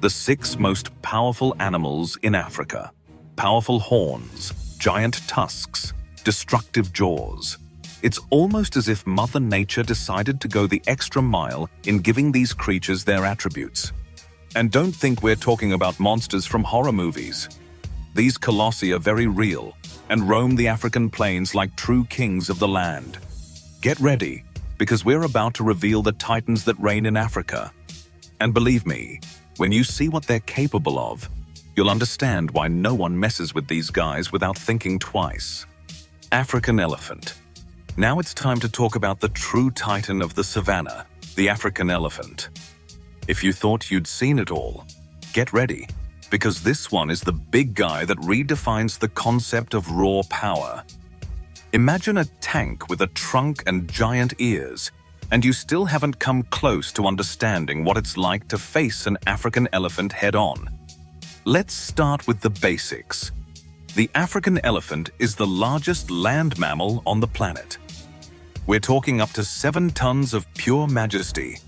The 6 most powerful animals in Africa. Powerful horns, giant tusks, destructive jaws. It's almost as if Mother Nature decided to go the extra mile in giving these creatures their attributes. And don't think we're talking about monsters from horror movies. These colossi are very real and roam the African plains like true kings of the land. Get ready, because we're about to reveal the titans that reign in Africa. And believe me, when you see what they're capable of, you'll understand why no one messes with these guys without thinking twice. African elephant. Now it's time to talk about the true titan of the savannah, the African elephant. If you thought you'd seen it all, get ready, because this one is the big guy that redefines the concept of raw power. Imagine a tank with a trunk and giant ears, and you still haven't come close to understanding what it's like to face an African elephant head-on. Let's start with the basics. The African elephant is the largest land mammal on the planet. We're talking up to 7 tons of pure majesty,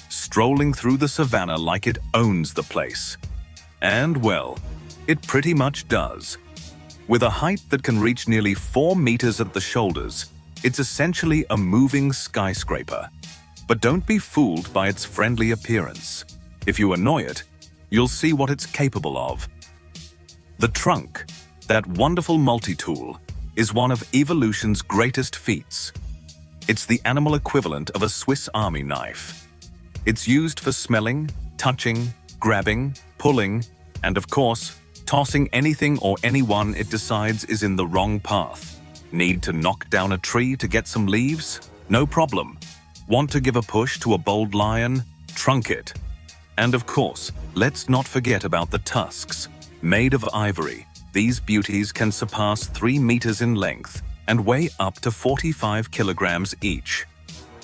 strolling through the savannah like it owns the place. And, well, it pretty much does. With a height that can reach nearly 4 meters at the shoulders, it's essentially a moving skyscraper. But don't be fooled by its friendly appearance. If you annoy it, you'll see what it's capable of. The trunk, that wonderful multi-tool, is one of evolution's greatest feats. It's the animal equivalent of a Swiss Army knife. It's used for smelling, touching, grabbing, pulling, and of course, tossing anything or anyone it decides is in the wrong path. Need to knock down a tree to get some leaves? No problem. Want to give a push to a bold lion? Trunk it. And of course, let's not forget about the tusks. Made of ivory, these beauties can surpass 3 meters in length and weigh up to 45 kilograms each.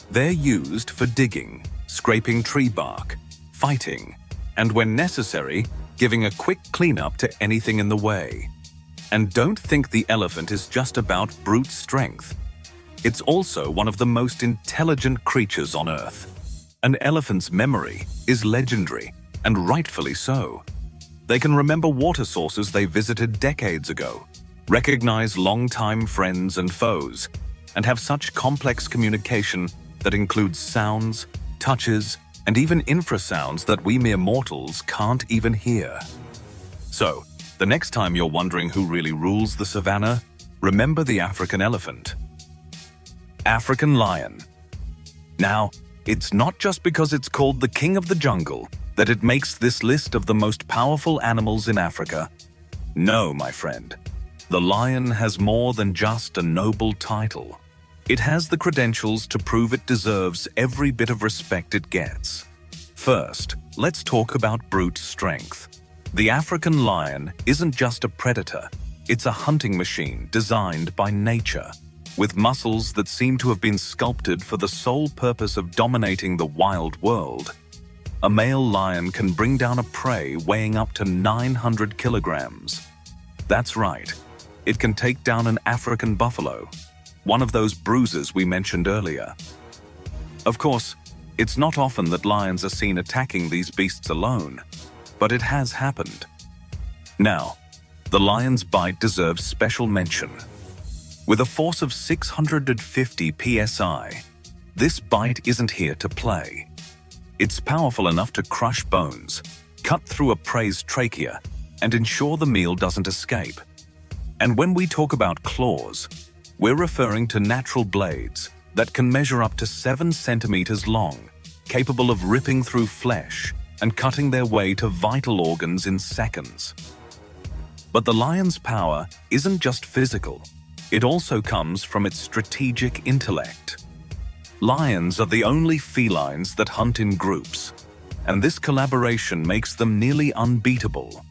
They're used for digging, scraping tree bark, fighting, and when necessary, giving a quick cleanup to anything in the way. And don't think the elephant is just about brute strength. It's also one of the most intelligent creatures on Earth. An elephant's memory is legendary, and rightfully so. They can remember water sources they visited decades ago, recognize longtime friends and foes, and have such complex communication that includes sounds, touches, and even infrasounds that we mere mortals can't even hear. So, the next time you're wondering who really rules the savannah, remember the African elephant. African lion. Now, it's not just because it's called the king of the jungle that it makes this list of the most powerful animals in Africa. No, my friend. The lion has more than just a noble title. It has the credentials to prove it deserves every bit of respect it gets. First, let's talk about brute strength. The African lion isn't just a predator, it's a hunting machine designed by nature, with muscles that seem to have been sculpted for the sole purpose of dominating the wild world. A male lion can bring down a prey weighing up to 900 kilograms. That's right, it can take down an African buffalo, one of those bruisers we mentioned earlier. Of course, it's not often that lions are seen attacking these beasts alone, but it has happened. Now, the lion's bite deserves special mention. With a force of 650 psi, this bite isn't here to play. It's powerful enough to crush bones, cut through a prey's trachea, and ensure the meal doesn't escape. And when we talk about claws, we're referring to natural blades that can measure up to 7 centimeters long, capable of ripping through flesh and cutting their way to vital organs in seconds. But the lion's power isn't just physical. It also comes from its strategic intellect. Lions are the only felines that hunt in groups, and this collaboration makes them nearly unbeatable.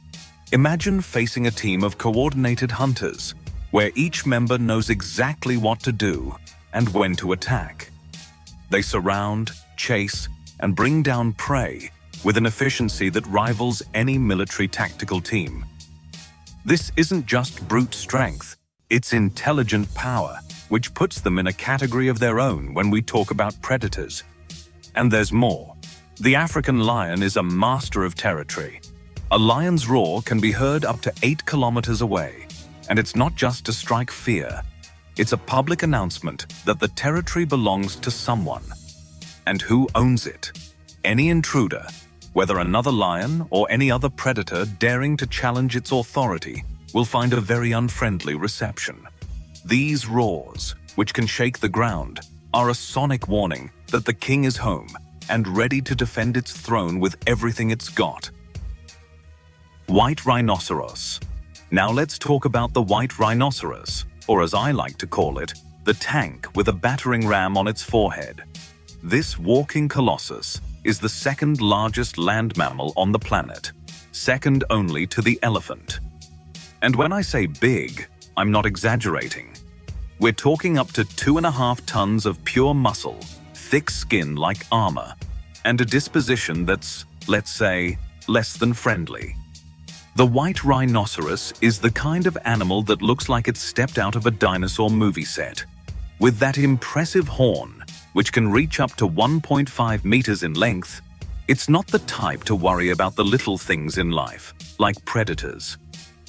Imagine facing a team of coordinated hunters, where each member knows exactly what to do and when to attack. They surround, chase, and bring down prey with an efficiency that rivals any military tactical team. This isn't just brute strength. It's intelligent power, which puts them in a category of their own when we talk about predators. And there's more. The African lion is a master of territory. A lion's roar can be heard up to 8 kilometers away, and it's not just to strike fear. It's a public announcement that the territory belongs to someone. And who owns it? Any intruder, whether another lion or any other predator daring to challenge its authority, will find a very unfriendly reception. These roars, which can shake the ground, are a sonic warning that the king is home and ready to defend its throne with everything it's got. White rhinoceros. Now let's talk about the white rhinoceros, or as I like to call it, the tank with a battering ram on its forehead. This walking colossus is the second largest land mammal on the planet, second only to the elephant. And when I say big, I'm not exaggerating. We're talking up to 2.5 tons of pure muscle, thick skin like armor, and a disposition that's, let's say, less than friendly. The white rhinoceros is the kind of animal that looks like it stepped out of a dinosaur movie set. With that impressive horn, which can reach up to 1.5 meters in length, it's not the type to worry about the little things in life, like predators.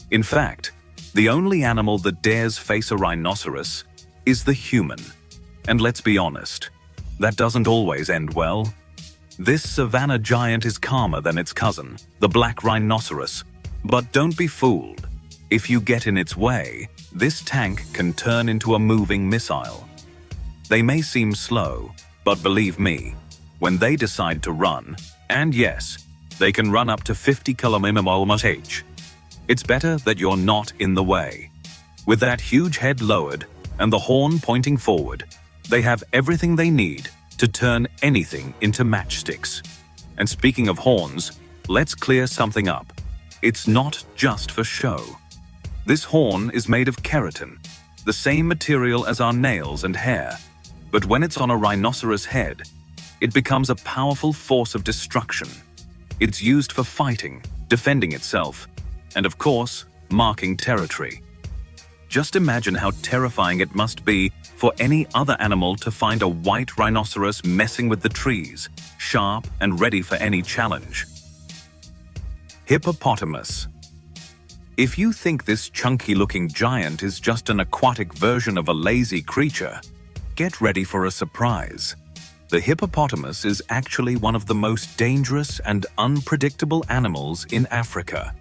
In fact, the only animal that dares face a rhinoceros is the human. And let's be honest, that doesn't always end well. This savanna giant is calmer than its cousin, the black rhinoceros. But don't be fooled. If you get in its way, this tank can turn into a moving missile. They may seem slow, but believe me, when they decide to run, and yes, they can run up to 50 km/h, it's better that you're not in the way. With that huge head lowered and the horn pointing forward, they have everything they need to turn anything into matchsticks. And speaking of horns, let's clear something up. It's not just for show. This horn is made of keratin, the same material as our nails and hair. But when it's on a rhinoceros head, it becomes a powerful force of destruction. It's used for fighting, defending itself, and of course, marking territory. Just imagine how terrifying it must be for any other animal to find a white rhinoceros messing with the trees, sharp and ready for any challenge. Hippopotamus. If you think this chunky-looking giant is just an aquatic version of a lazy creature, get ready for a surprise. The hippopotamus is actually one of the most dangerous and unpredictable animals in Africa.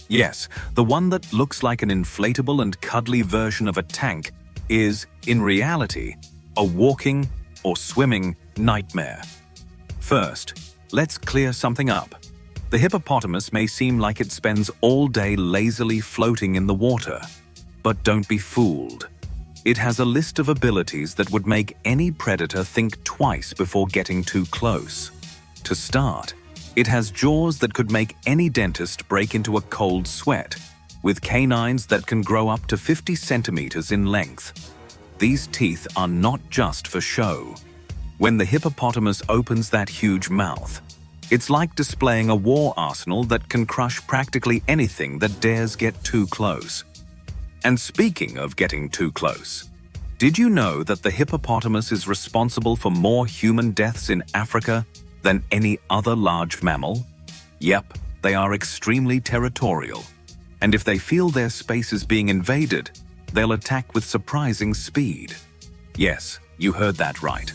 Yes, the one that looks like an inflatable and cuddly version of a tank is, in reality, a walking or swimming nightmare. First, let's clear something up. The hippopotamus may seem like it spends all day lazily floating in the water, but don't be fooled. It has a list of abilities that would make any predator think twice before getting too close. To start, it has jaws that could make any dentist break into a cold sweat, with canines that can grow up to 50 centimeters in length. These teeth are not just for show. When the hippopotamus opens that huge mouth, it's like displaying a war arsenal that can crush practically anything that dares get too close. And speaking of getting too close, did you know that the hippopotamus is responsible for more human deaths in Africa than any other large mammal? Yep, they are extremely territorial. And if they feel their space is being invaded, they'll attack with surprising speed. Yes, you heard that right.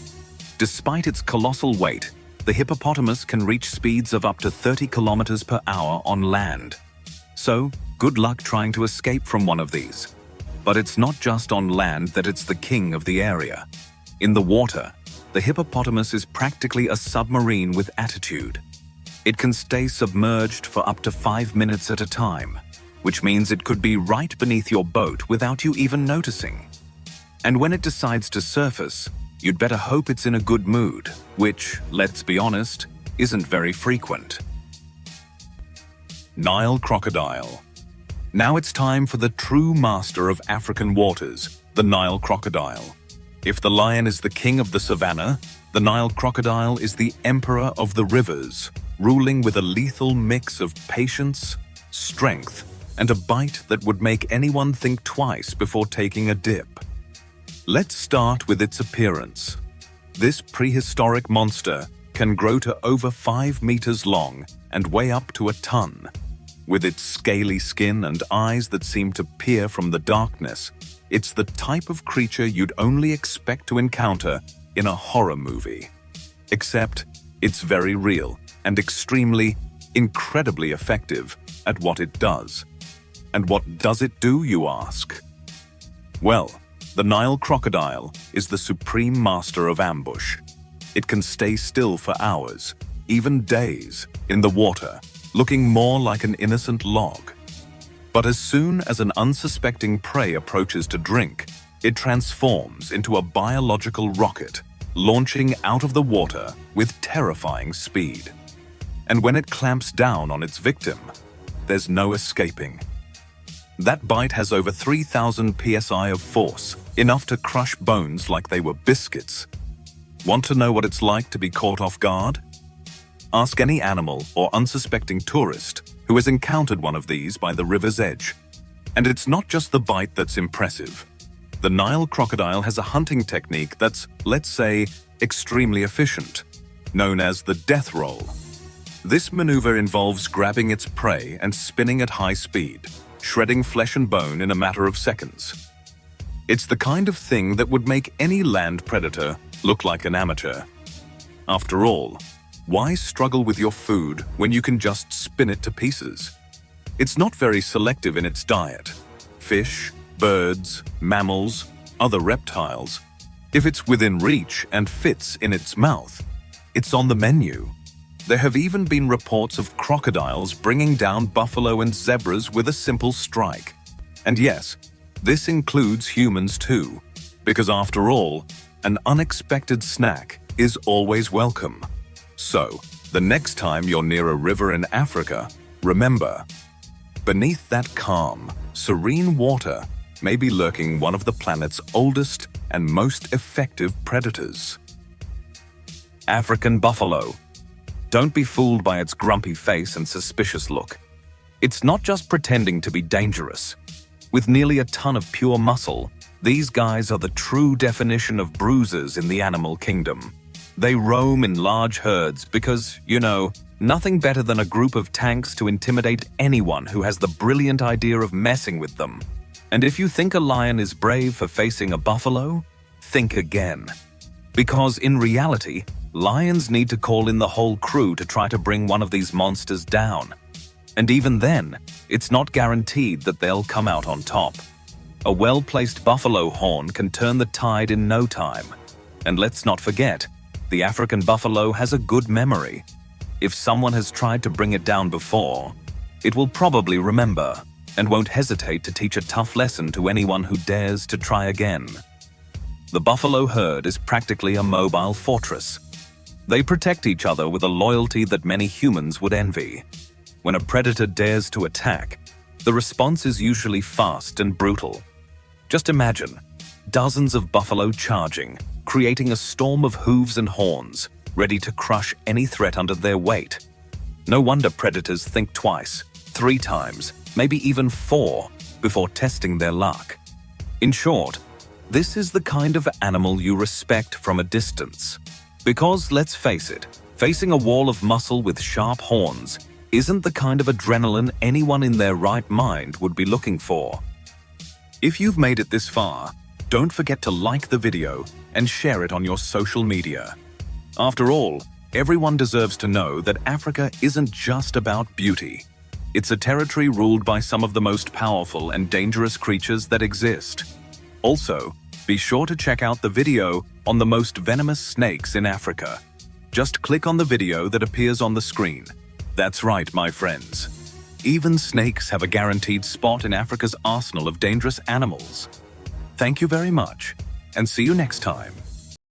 Despite its colossal weight, the hippopotamus can reach speeds of up to 30 kilometers per hour on land. So, good luck trying to escape from one of these. But it's not just on land that it's the king of the area. In the water, the hippopotamus is practically a submarine with attitude. It can stay submerged for up to 5 minutes at a time, which means it could be right beneath your boat without you even noticing. And when it decides to surface, you'd better hope it's in a good mood, which, let's be honest, isn't very frequent. Nile crocodile. Now it's time for the true master of African waters, the Nile crocodile. If the lion is the king of the savannah, the Nile crocodile is the emperor of the rivers, ruling with a lethal mix of patience, strength, and a bite that would make anyone think twice before taking a dip. Let's start with its appearance. This prehistoric monster can grow to over 5 meters long and weigh up to a ton. With its scaly skin and eyes that seem to peer from the darkness, it's the type of creature you'd only expect to encounter in a horror movie. Except, it's very real and incredibly effective at what it does. And what does it do, you ask? Well, the Nile crocodile is the supreme master of ambush. It can stay still for hours, even days, in the water, looking more like an innocent log. But as soon as an unsuspecting prey approaches to drink, it transforms into a biological rocket, launching out of the water with terrifying speed. And when it clamps down on its victim, there's no escaping. That bite has over 3,000 psi of force, enough to crush bones like they were biscuits. Want to know what it's like to be caught off guard? Ask any animal or unsuspecting tourist who has encountered one of these by the river's edge. And it's not just the bite that's impressive. The Nile crocodile has a hunting technique that's, let's say, extremely efficient, known as the death roll. This maneuver involves grabbing its prey and spinning at high speed, shredding flesh and bone in a matter of seconds. It's the kind of thing that would make any land predator look like an amateur. After all, why struggle with your food when you can just spin it to pieces? It's not very selective in its diet. Fish, birds, mammals, other reptiles. If it's within reach and fits in its mouth, it's on the menu. There have even been reports of crocodiles bringing down buffalo and zebras with a simple strike. And yes, this includes humans too, because after all, an unexpected snack is always welcome. So, the next time you're near a river in Africa, remember, beneath that calm, serene water may be lurking one of the planet's oldest and most effective predators. African buffalo. Don't be fooled by its grumpy face and suspicious look. It's not just pretending to be dangerous. With nearly a ton of pure muscle, these guys are the true definition of bruisers in the animal kingdom. They roam in large herds because, nothing better than a group of tanks to intimidate anyone who has the brilliant idea of messing with them. And if you think a lion is brave for facing a buffalo, think again. Because in reality, lions need to call in the whole crew to try to bring one of these monsters down. And even then, it's not guaranteed that they'll come out on top. A well-placed buffalo horn can turn the tide in no time. And let's not forget, the African buffalo has a good memory. If someone has tried to bring it down before, it will probably remember and won't hesitate to teach a tough lesson to anyone who dares to try again. The buffalo herd is practically a mobile fortress. They protect each other with a loyalty that many humans would envy. When a predator dares to attack, the response is usually fast and brutal. Just imagine, dozens of buffalo charging, creating a storm of hooves and horns, ready to crush any threat under their weight. No wonder predators think twice, 3 times, maybe even 4, before testing their luck. In short, this is the kind of animal you respect from a distance. Because, let's face it, facing a wall of muscle with sharp horns isn't the kind of adrenaline anyone in their right mind would be looking for. If you've made it this far, don't forget to like the video and share it on your social media. After all, everyone deserves to know that Africa isn't just about beauty. It's a territory ruled by some of the most powerful and dangerous creatures that exist. Also, be sure to check out the video on the most venomous snakes in Africa. Just click on the video that appears on the screen. That's right, my friends. Even snakes have a guaranteed spot in Africa's arsenal of dangerous animals. Thank you very much, and see you next time.